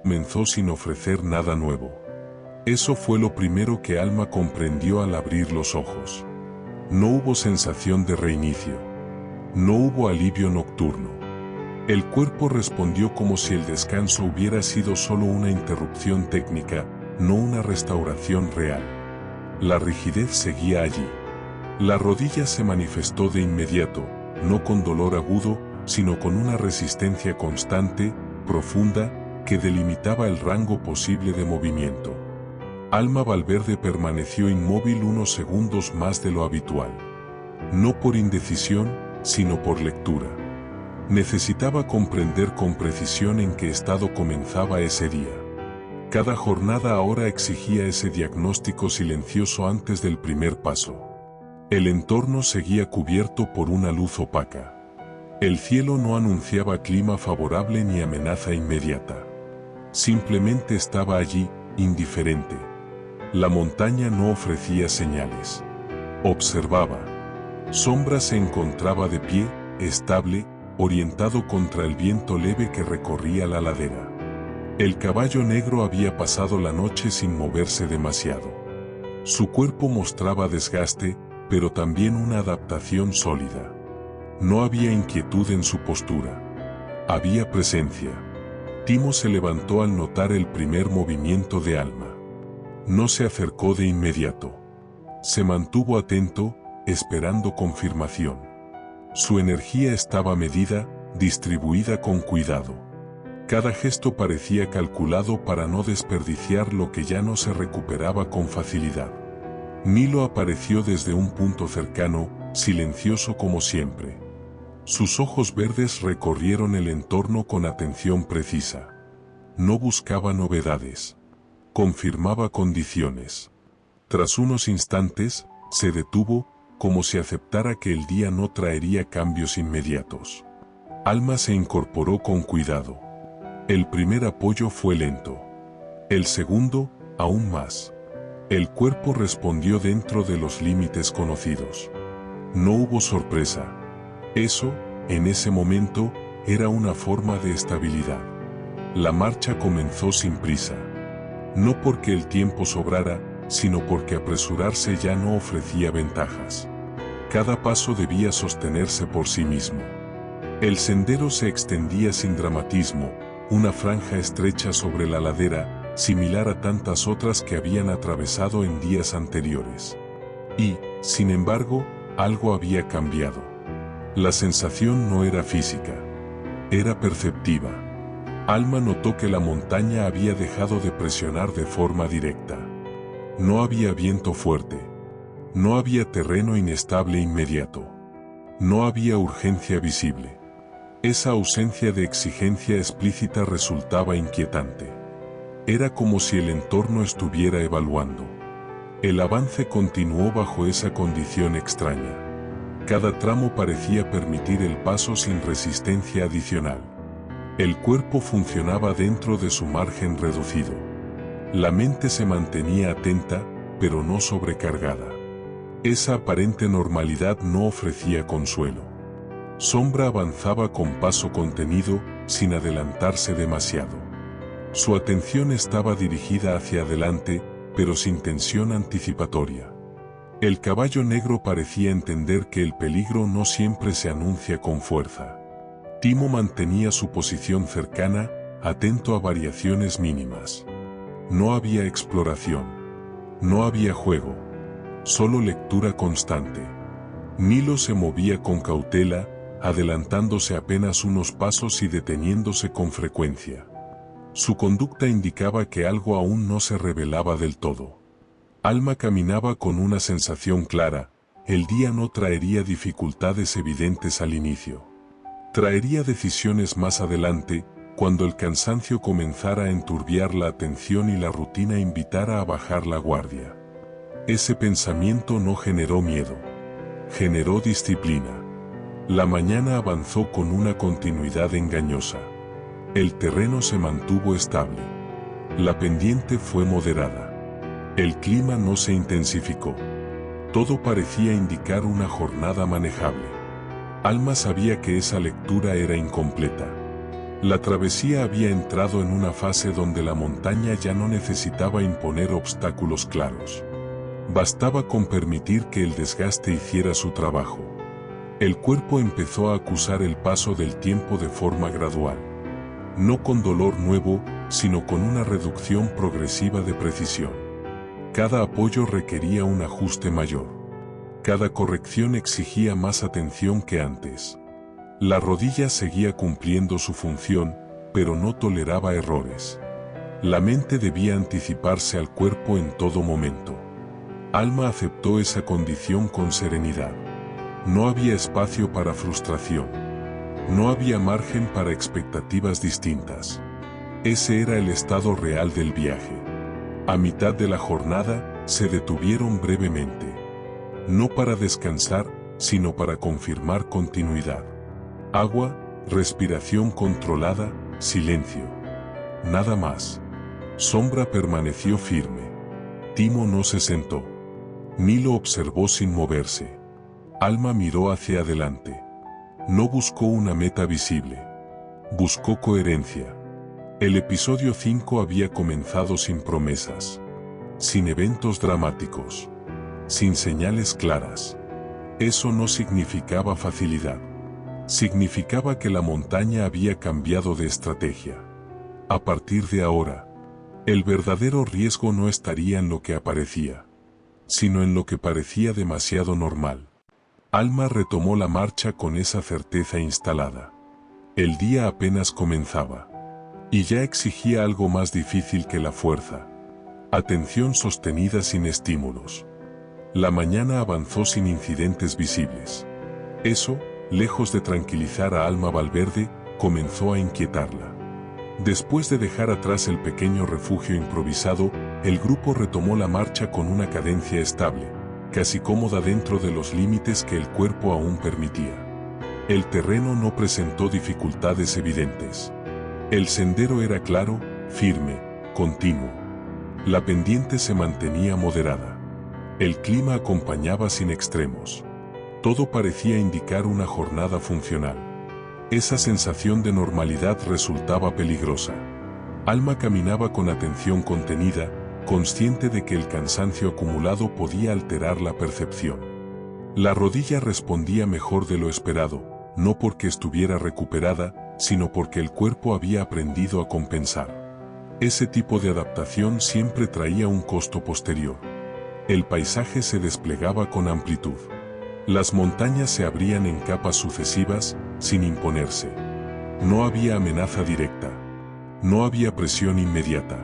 comenzó sin ofrecer nada nuevo. Eso fue lo primero que Alma comprendió al abrir los ojos. No hubo sensación de reinicio. No hubo alivio nocturno. El cuerpo respondió como si el descanso hubiera sido solo una interrupción técnica, no una restauración real. La rigidez seguía allí. La rodilla se manifestó de inmediato, no con dolor agudo, sino con una resistencia constante, profunda, que delimitaba el rango posible de movimiento. Alma Valverde permaneció inmóvil unos segundos más de lo habitual. No por indecisión, sino por lectura. Necesitaba comprender con precisión en qué estado comenzaba ese día. Cada jornada ahora exigía ese diagnóstico silencioso antes del primer paso. El entorno seguía cubierto por una luz opaca. El cielo no anunciaba clima favorable ni amenaza inmediata. Simplemente estaba allí, indiferente. La montaña no ofrecía señales. Observaba. Sombra se encontraba de pie, estable, orientado contra el viento leve que recorría la ladera. El caballo negro había pasado la noche sin moverse demasiado. Su cuerpo mostraba desgaste, pero también una adaptación sólida. No había inquietud en su postura. Había presencia. Timo se levantó al notar el primer movimiento de Alma. No se acercó de inmediato. Se mantuvo atento, esperando confirmación. Su energía estaba medida, distribuida con cuidado. Cada gesto parecía calculado para no desperdiciar lo que ya no se recuperaba con facilidad. Nilo apareció desde un punto cercano, silencioso como siempre. Sus ojos verdes recorrieron el entorno con atención precisa. No buscaba novedades. Confirmaba condiciones. Tras unos instantes, se detuvo, como si aceptara que el día no traería cambios inmediatos. Alma se incorporó con cuidado. El primer apoyo fue lento. El segundo, aún más. El cuerpo respondió dentro de los límites conocidos. No hubo sorpresa. Eso, en ese momento, era una forma de estabilidad. La marcha comenzó sin prisa. No porque el tiempo sobrara, sino porque apresurarse ya no ofrecía ventajas. Cada paso debía sostenerse por sí mismo. El sendero se extendía sin dramatismo, una franja estrecha sobre la ladera, similar a tantas otras que habían atravesado en días anteriores. Y, sin embargo, algo había cambiado. La sensación no era física. Era perceptiva. Alma notó que la montaña había dejado de presionar de forma directa. No había viento fuerte. No había terreno inestable inmediato. No había urgencia visible. Esa ausencia de exigencia explícita resultaba inquietante. Era como si el entorno estuviera evaluando. El avance continuó bajo esa condición extraña. Cada tramo parecía permitir el paso sin resistencia adicional. El cuerpo funcionaba dentro de su margen reducido. La mente se mantenía atenta, pero no sobrecargada. Esa aparente normalidad no ofrecía consuelo. Sombra avanzaba con paso contenido, sin adelantarse demasiado. Su atención estaba dirigida hacia adelante, pero sin tensión anticipatoria. El caballo negro parecía entender que el peligro no siempre se anuncia con fuerza. Timo mantenía su posición cercana, atento a variaciones mínimas. No había exploración. No había juego. Solo lectura constante. Nilo se movía con cautela, adelantándose apenas unos pasos y deteniéndose con frecuencia. Su conducta indicaba que algo aún no se revelaba del todo. Alma caminaba con una sensación clara: el día no traería dificultades evidentes al inicio. Traería decisiones más adelante, cuando el cansancio comenzara a enturbiar la atención y la rutina invitara a bajar la guardia. Ese pensamiento no generó miedo. Generó disciplina. La mañana avanzó con una continuidad engañosa. El terreno se mantuvo estable. La pendiente fue moderada. El clima no se intensificó. Todo parecía indicar una jornada manejable. Alma sabía que esa lectura era incompleta. La travesía había entrado en una fase donde la montaña ya no necesitaba imponer obstáculos claros. Bastaba con permitir que el desgaste hiciera su trabajo. El cuerpo empezó a acusar el paso del tiempo de forma gradual. No con dolor nuevo, sino con una reducción progresiva de precisión. Cada apoyo requería un ajuste mayor. Cada corrección exigía más atención que antes. La rodilla seguía cumpliendo su función, pero no toleraba errores. La mente debía anticiparse al cuerpo en todo momento. Alma aceptó esa condición con serenidad. No había espacio para frustración. No había margen para expectativas distintas. Ese era el estado real del viaje. A mitad de la jornada, se detuvieron brevemente. No para descansar, sino para confirmar continuidad. Agua, respiración controlada, silencio. Nada más. Sombra permaneció firme. Timo no se sentó. Nilo observó sin moverse. Alma miró hacia adelante. No buscó una meta visible. Buscó coherencia. El episodio 5 había comenzado sin promesas. Sin eventos dramáticos. Sin señales claras. Eso no significaba facilidad. Significaba que la montaña había cambiado de estrategia. A partir de ahora, el verdadero riesgo no estaría en lo que aparecía, sino en lo que parecía demasiado normal. Alma retomó la marcha con esa certeza instalada. El día apenas comenzaba, y ya exigía algo más difícil que la fuerza. Atención sostenida sin estímulos. La mañana avanzó sin incidentes visibles. Eso, lejos de tranquilizar a Alma Valverde, comenzó a inquietarla. Después de dejar atrás el pequeño refugio improvisado, el grupo retomó la marcha con una cadencia estable, casi cómoda dentro de los límites que el cuerpo aún permitía. El terreno no presentó dificultades evidentes. El sendero era claro, firme, continuo. La pendiente se mantenía moderada. El clima acompañaba sin extremos. Todo parecía indicar una jornada funcional. Esa sensación de normalidad resultaba peligrosa. Alma caminaba con atención contenida, consciente de que el cansancio acumulado podía alterar la percepción. La rodilla respondía mejor de lo esperado, no porque estuviera recuperada, sino porque el cuerpo había aprendido a compensar. Ese tipo de adaptación siempre traía un costo posterior. El paisaje se desplegaba con amplitud. Las montañas se abrían en capas sucesivas, sin imponerse. No había amenaza directa. No había presión inmediata.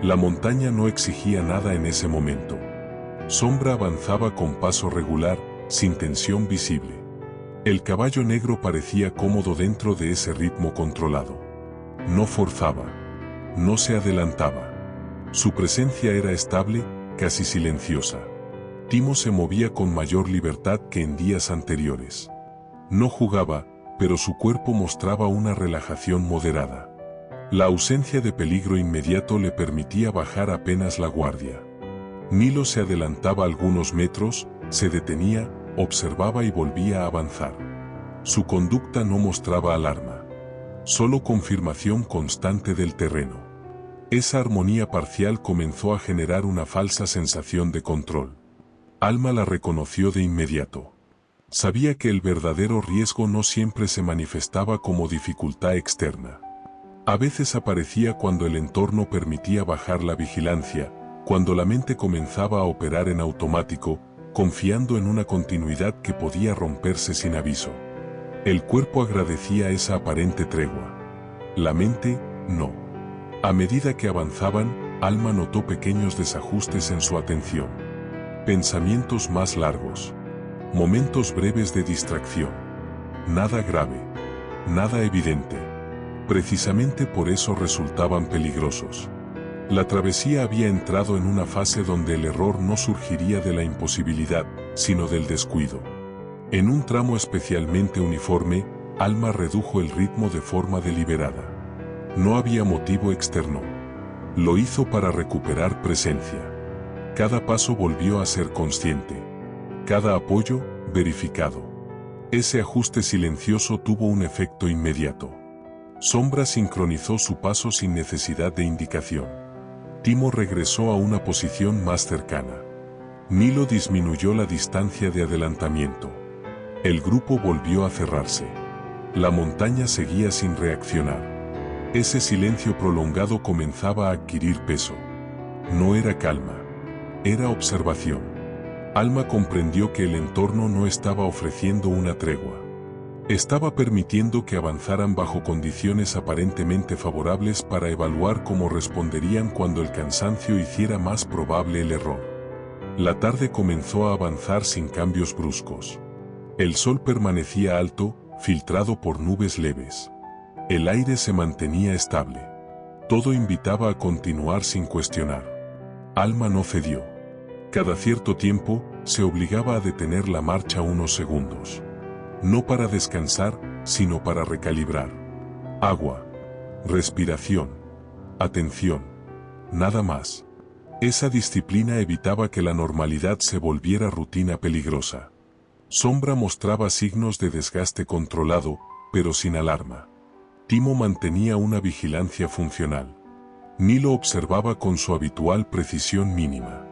La montaña no exigía nada en ese momento. Sombra avanzaba con paso regular, sin tensión visible. El caballo negro parecía cómodo dentro de ese ritmo controlado. No forzaba. No se adelantaba. Su presencia era estable, casi silenciosa. Timo se movía con mayor libertad que en días anteriores. No jugaba, pero su cuerpo mostraba una relajación moderada. La ausencia de peligro inmediato le permitía bajar apenas la guardia. Nilo se adelantaba algunos metros, se detenía, observaba y volvía a avanzar. Su conducta no mostraba alarma, solo confirmación constante del terreno. Esa armonía parcial comenzó a generar una falsa sensación de control. Alma la reconoció de inmediato. Sabía que el verdadero riesgo no siempre se manifestaba como dificultad externa. A veces aparecía cuando el entorno permitía bajar la vigilancia, cuando la mente comenzaba a operar en automático, confiando en una continuidad que podía romperse sin aviso. El cuerpo agradecía esa aparente tregua. La mente, no. A medida que avanzaban, Alma notó pequeños desajustes en su atención. Pensamientos más largos. Momentos breves de distracción. Nada grave. Nada evidente. Precisamente por eso resultaban peligrosos. La travesía había entrado en una fase donde el error no surgiría de la imposibilidad, sino del descuido. En un tramo especialmente uniforme, Alma redujo el ritmo de forma deliberada. No había motivo externo. Lo hizo para recuperar presencia. Cada paso volvió a ser consciente. Cada apoyo, verificado. Ese ajuste silencioso tuvo un efecto inmediato. Sombra sincronizó su paso sin necesidad de indicación. Timo regresó a una posición más cercana. Nilo disminuyó la distancia de adelantamiento. El grupo volvió a cerrarse. La montaña seguía sin reaccionar. Ese silencio prolongado comenzaba a adquirir peso. No era calma. Era observación. Alma comprendió que el entorno no estaba ofreciendo una tregua. Estaba permitiendo que avanzaran bajo condiciones aparentemente favorables para evaluar cómo responderían cuando el cansancio hiciera más probable el error. La tarde comenzó a avanzar sin cambios bruscos. El sol permanecía alto, filtrado por nubes leves. El aire se mantenía estable. Todo invitaba a continuar sin cuestionar. Alma no cedió. Cada cierto tiempo, se obligaba a detener la marcha unos segundos. No para descansar, sino para recalibrar. Agua. Respiración. Atención. Nada más. Esa disciplina evitaba que la normalidad se volviera rutina peligrosa. Sombra mostraba signos de desgaste controlado, pero sin alarma. Timo mantenía una vigilancia funcional. Nilo observaba con su habitual precisión mínima.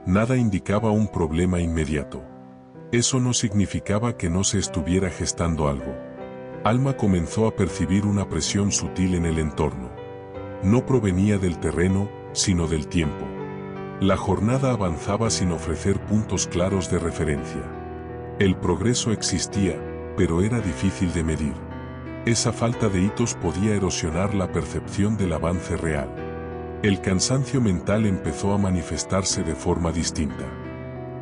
Nada indicaba un problema inmediato. Eso no significaba que no se estuviera gestando algo. Alma comenzó a percibir una presión sutil en el entorno. No provenía del terreno, sino del tiempo. La jornada avanzaba sin ofrecer puntos claros de referencia. El progreso existía, pero era difícil de medir. Esa falta de hitos podía erosionar la percepción del avance real. El cansancio mental empezó a manifestarse de forma distinta.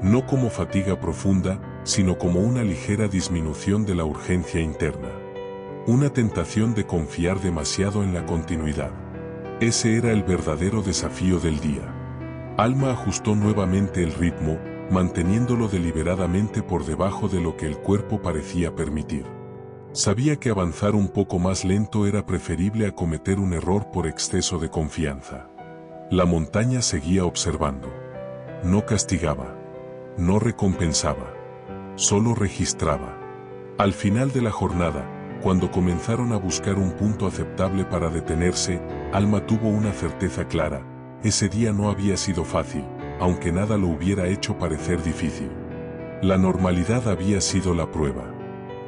No como fatiga profunda, sino como una ligera disminución de la urgencia interna. Una tentación de confiar demasiado en la continuidad. Ese era el verdadero desafío del día. Alma ajustó nuevamente el ritmo, manteniéndolo deliberadamente por debajo de lo que el cuerpo parecía permitir. Sabía que avanzar un poco más lento era preferible a cometer un error por exceso de confianza. La montaña seguía observando. No castigaba. No recompensaba. Solo registraba. Al final de la jornada, cuando comenzaron a buscar un punto aceptable para detenerse, Alma tuvo una certeza clara. Ese día no había sido fácil, aunque nada lo hubiera hecho parecer difícil. La normalidad había sido la prueba.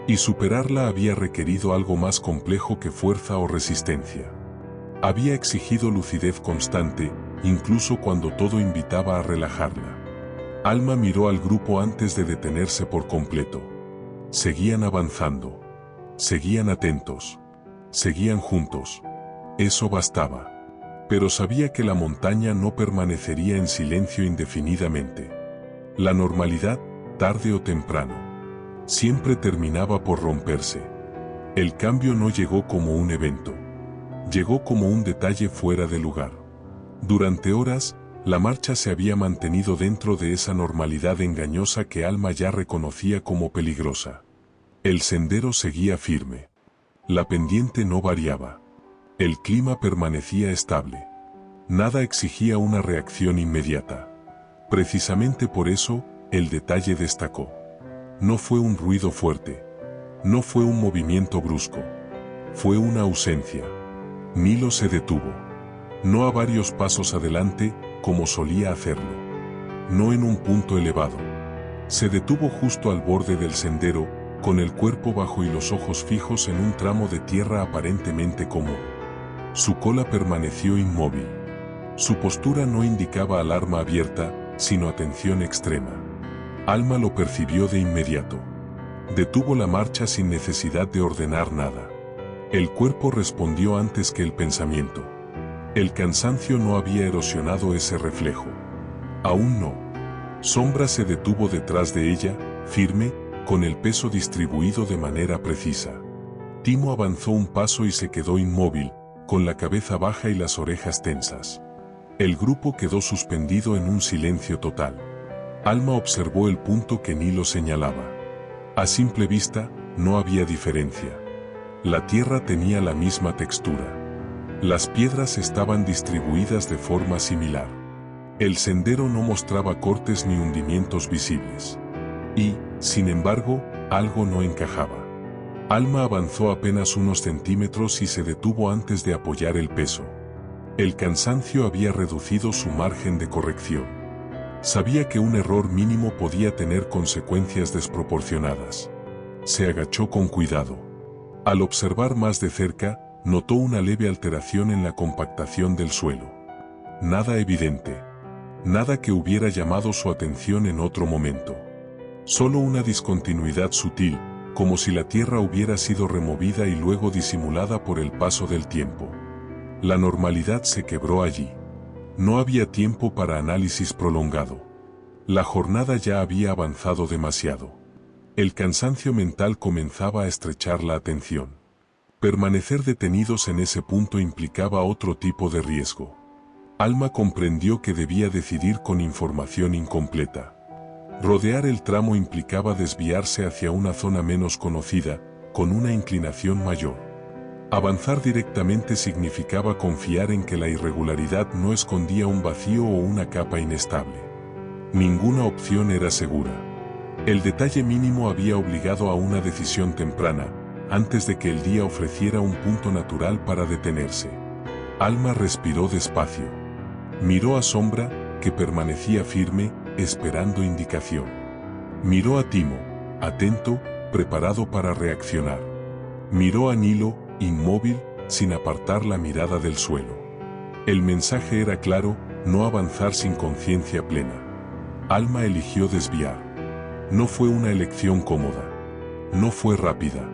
Y superarla había requerido algo más complejo que fuerza o resistencia. Había exigido lucidez constante, incluso cuando todo invitaba a relajarla. Alma miró al grupo antes de detenerse por completo. Seguían avanzando. Seguían atentos. Seguían juntos. Eso bastaba. Pero sabía que la montaña no permanecería en silencio indefinidamente. La normalidad, tarde o temprano, siempre terminaba por romperse. El cambio no llegó como un evento. Llegó como un detalle fuera de lugar. Durante horas, la marcha se había mantenido dentro de esa normalidad engañosa que Alma ya reconocía como peligrosa. El sendero seguía firme. La pendiente no variaba. El clima permanecía estable. Nada exigía una reacción inmediata. Precisamente por eso, el detalle destacó. No fue un ruido fuerte. No fue un movimiento brusco. Fue una ausencia. Nilo se detuvo. No a varios pasos adelante, como solía hacerlo. No en un punto elevado. Se detuvo justo al borde del sendero, con el cuerpo bajo y los ojos fijos en un tramo de tierra aparentemente común. Su cola permaneció inmóvil. Su postura no indicaba alarma abierta, sino atención extrema. Alma lo percibió de inmediato. Detuvo la marcha sin necesidad de ordenar nada. El cuerpo respondió antes que el pensamiento. El cansancio no había erosionado ese reflejo. Aún no. Sombra se detuvo detrás de ella, firme, con el peso distribuido de manera precisa. Timo avanzó un paso y se quedó inmóvil, con la cabeza baja y las orejas tensas. El grupo quedó suspendido en un silencio total. Alma observó el punto que Nilo señalaba. A simple vista, no había diferencia. La tierra tenía la misma textura. Las piedras estaban distribuidas de forma similar. El sendero no mostraba cortes ni hundimientos visibles. Y, sin embargo, algo no encajaba. Alma avanzó apenas unos centímetros y se detuvo antes de apoyar el peso. El cansancio había reducido su margen de corrección. Sabía que un error mínimo podía tener consecuencias desproporcionadas. Se agachó con cuidado. Al observar más de cerca, notó una leve alteración en la compactación del suelo. Nada evidente. Nada que hubiera llamado su atención en otro momento. Solo una discontinuidad sutil, como si la tierra hubiera sido removida y luego disimulada por el paso del tiempo. La normalidad se quebró allí. No había tiempo para análisis prolongado. La jornada ya había avanzado demasiado. El cansancio mental comenzaba a estrechar la atención. Permanecer detenidos en ese punto implicaba otro tipo de riesgo. Alma comprendió que debía decidir con información incompleta. Rodear el tramo implicaba desviarse hacia una zona menos conocida, con una inclinación mayor. Avanzar directamente significaba confiar en que la irregularidad no escondía un vacío o una capa inestable. Ninguna opción era segura. El detalle mínimo había obligado a una decisión temprana, antes de que el día ofreciera un punto natural para detenerse. Alma respiró despacio. Miró a Sombra, que permanecía firme, esperando indicación. Miró a Timo, atento, preparado para reaccionar. Miró a Nilo, inmóvil, sin apartar la mirada del suelo. El mensaje era claro: no avanzar sin conciencia plena. Alma eligió desviar. No fue una elección cómoda. No fue rápida.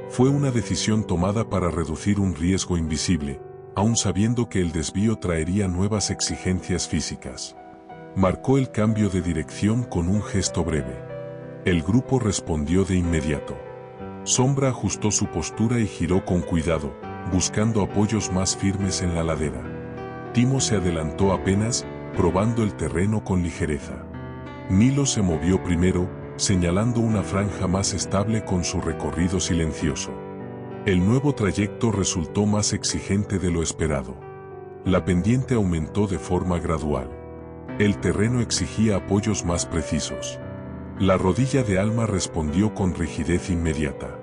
Fue una decisión tomada para reducir un riesgo invisible, aun sabiendo que el desvío traería nuevas exigencias físicas. Marcó el cambio de dirección con un gesto breve. El grupo respondió de inmediato. Sombra ajustó su postura y giró con cuidado, buscando apoyos más firmes en la ladera. Timo se adelantó apenas, probando el terreno con ligereza. Nilo se movió primero, señalando una franja más estable con su recorrido silencioso. El nuevo trayecto resultó más exigente de lo esperado. La pendiente aumentó de forma gradual. El terreno exigía apoyos más precisos. La rodilla de Alma respondió con rigidez inmediata.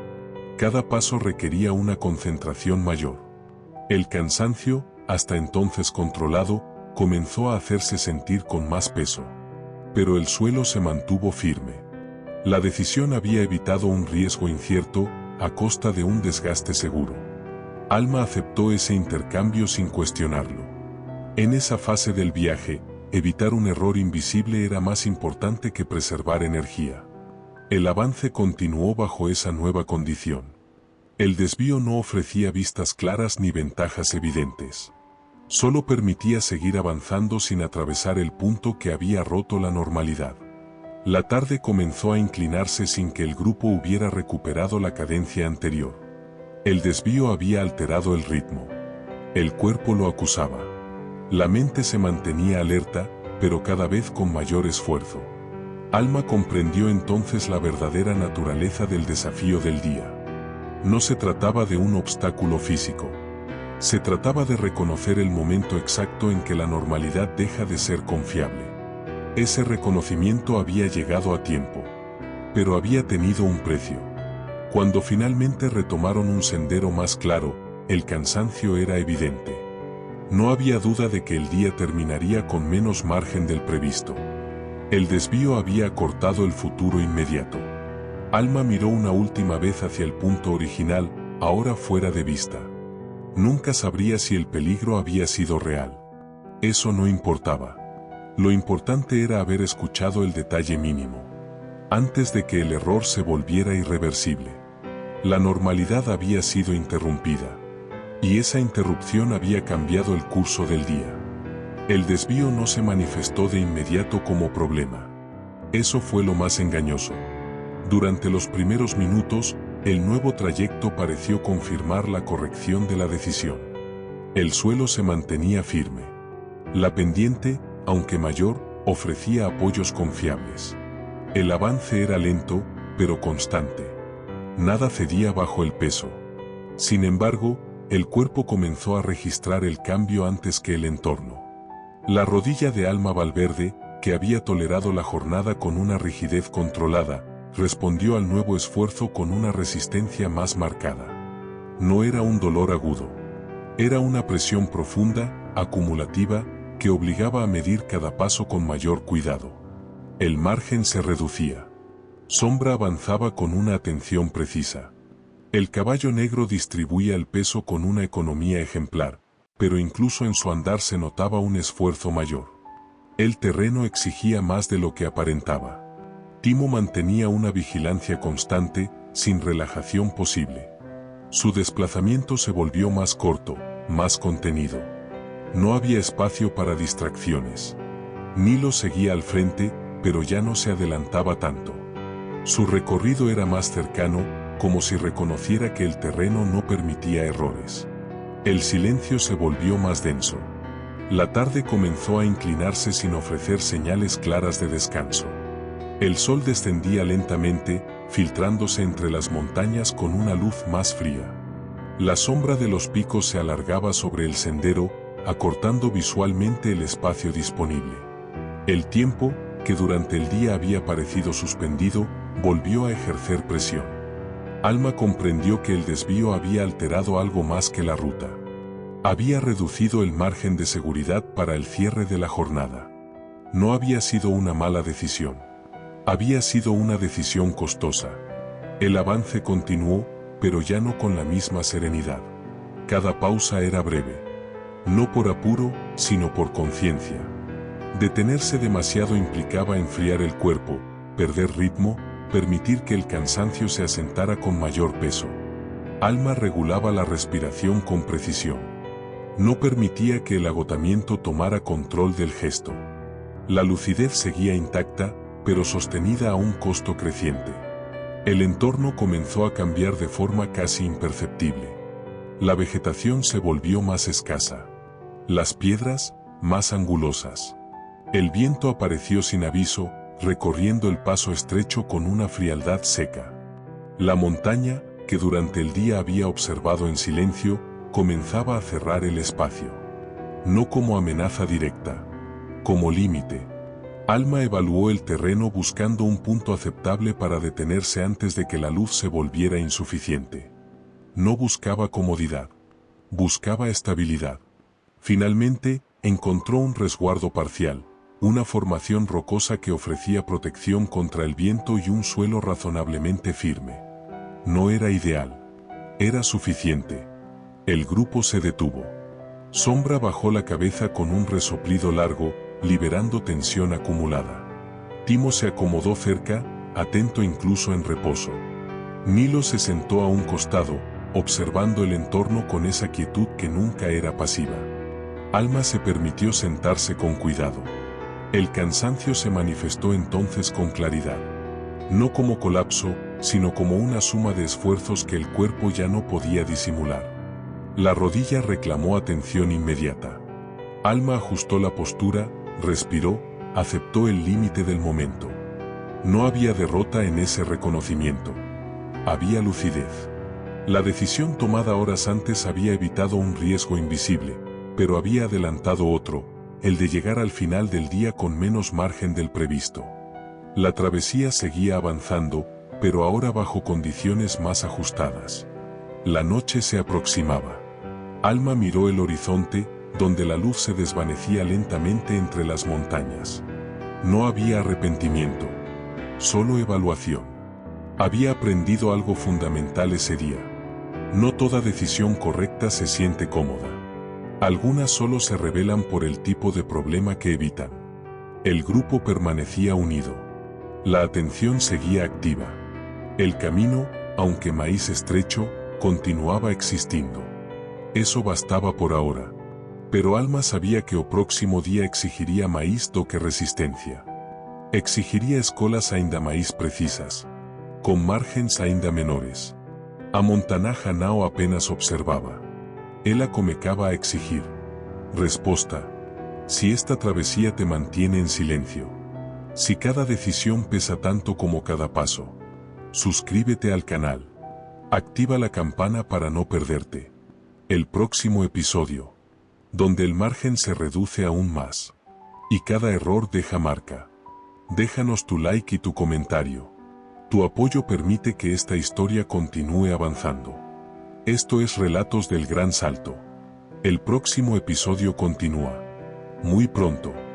Cada paso requería una concentración mayor. El cansancio, hasta entonces controlado, comenzó a hacerse sentir con más peso. Pero el suelo se mantuvo firme. La decisión había evitado un riesgo incierto, a costa de un desgaste seguro. Alma aceptó ese intercambio sin cuestionarlo. En esa fase del viaje, evitar un error invisible era más importante que preservar energía. El avance continuó bajo esa nueva condición. El desvío no ofrecía vistas claras ni ventajas evidentes. Solo permitía seguir avanzando sin atravesar el punto que había roto la normalidad. La tarde comenzó a inclinarse sin que el grupo hubiera recuperado la cadencia anterior. El desvío había alterado el ritmo. El cuerpo lo acusaba. La mente se mantenía alerta, pero cada vez con mayor esfuerzo. Alma comprendió entonces la verdadera naturaleza del desafío del día. No se trataba de un obstáculo físico. Se trataba de reconocer el momento exacto en que la normalidad deja de ser confiable. Ese reconocimiento había llegado a tiempo, pero había tenido un precio. Cuando finalmente retomaron un sendero más claro, el cansancio era evidente. No había duda de que el día terminaría con menos margen del previsto. El desvío había acortado el futuro inmediato. Alma miró una última vez hacia el punto original, ahora fuera de vista. Nunca sabría si el peligro había sido real. Eso no importaba. Lo importante era haber escuchado el detalle mínimo, antes de que el error se volviera irreversible. La normalidad había sido interrumpida, y esa interrupción había cambiado el curso del día. El desvío no se manifestó de inmediato como problema. Eso fue lo más engañoso. Durante los primeros minutos, el nuevo trayecto pareció confirmar la corrección de la decisión. El suelo se mantenía firme. La pendiente, aunque mayor, ofrecía apoyos confiables. El avance era lento, pero constante. Nada cedía bajo el peso. Sin embargo, el cuerpo comenzó a registrar el cambio antes que el entorno. La rodilla de Alma Valverde, que había tolerado la jornada con una rigidez controlada, respondió al nuevo esfuerzo con una resistencia más marcada. No era un dolor agudo. Era una presión profunda, acumulativa, que obligaba a medir cada paso con mayor cuidado. El margen se reducía. Sombra avanzaba con una atención precisa. El caballo negro distribuía el peso con una economía ejemplar, pero incluso en su andar se notaba un esfuerzo mayor. El terreno exigía más de lo que aparentaba. Timo mantenía una vigilancia constante, sin relajación posible. Su desplazamiento se volvió más corto, más contenido. No había espacio para distracciones. Nilo seguía al frente, pero ya no se adelantaba tanto. Su recorrido era más cercano, como si reconociera que el terreno no permitía errores. El silencio se volvió más denso. La tarde comenzó a inclinarse sin ofrecer señales claras de descanso. El sol descendía lentamente, filtrándose entre las montañas con una luz más fría. La sombra de los picos se alargaba sobre el sendero, acortando visualmente el espacio disponible. El tiempo, que durante el día había parecido suspendido, volvió a ejercer presión. Alma comprendió que el desvío había alterado algo más que la ruta. Había reducido el margen de seguridad para el cierre de la jornada. No había sido una mala decisión. Había sido una decisión costosa. El avance continuó, pero ya no con la misma serenidad. Cada pausa era breve. No por apuro, sino por conciencia. Detenerse demasiado implicaba enfriar el cuerpo, perder ritmo, permitir que el cansancio se asentara con mayor peso. Alma regulaba la respiración con precisión. No permitía que el agotamiento tomara control del gesto. La lucidez seguía intacta, pero sostenida a un costo creciente. El entorno comenzó a cambiar de forma casi imperceptible. La vegetación se volvió más escasa. Las piedras, más angulosas. El viento apareció sin aviso, recorriendo el paso estrecho con una frialdad seca. La montaña, que durante el día había observado en silencio, comenzaba a cerrar el espacio. No como amenaza directa, como límite. Alma evaluó el terreno buscando un punto aceptable para detenerse antes de que la luz se volviera insuficiente. No buscaba comodidad. Buscaba estabilidad. Finalmente, encontró un resguardo parcial, una formación rocosa que ofrecía protección contra el viento y un suelo razonablemente firme. No era ideal. Era suficiente. El grupo se detuvo. Sombra bajó la cabeza con un resoplido largo, liberando tensión acumulada. Timo se acomodó cerca, atento incluso en reposo. Nilo se sentó a un costado, observando el entorno con esa quietud que nunca era pasiva. Alma se permitió sentarse con cuidado. El cansancio se manifestó entonces con claridad. No como colapso, sino como una suma de esfuerzos que el cuerpo ya no podía disimular. La rodilla reclamó atención inmediata. Alma ajustó la postura, respiró, aceptó el límite del momento. No había derrota en ese reconocimiento. Había lucidez. La decisión tomada horas antes había evitado un riesgo invisible, pero había adelantado otro, el de llegar al final del día con menos margen del previsto. La travesía seguía avanzando, pero ahora bajo condiciones más ajustadas. La noche se aproximaba. Alma miró el horizonte, donde la luz se desvanecía lentamente entre las montañas. No había arrepentimiento, solo evaluación. Había aprendido algo fundamental ese día. No toda decisión correcta se siente cómoda. Algunas solo se revelan por el tipo de problema que evitan. El grupo permanecía unido. La atención seguía activa. El camino, aunque maíz estrecho, continuaba existindo. Eso bastaba por ahora. Pero Alma sabía que o próximo día exigiría maíz do que resistencia. Exigiría escolas ainda máis precisas, con margens ainda menores. A Montanaja Nao apenas observaba. Ela comecaba a exigir. Resposta. Si esta travesía te mantiene en silencio. Si cada decisión pesa tanto como cada paso. Suscríbete al canal. Activa la campana para no perderte el próximo episodio, donde el margen se reduce aún más. Y cada error deja marca. Déjanos tu like y tu comentario. Tu apoyo permite que esta historia continúe avanzando. Esto es Relatos del Gran Salto. El próximo episodio continúa muy pronto.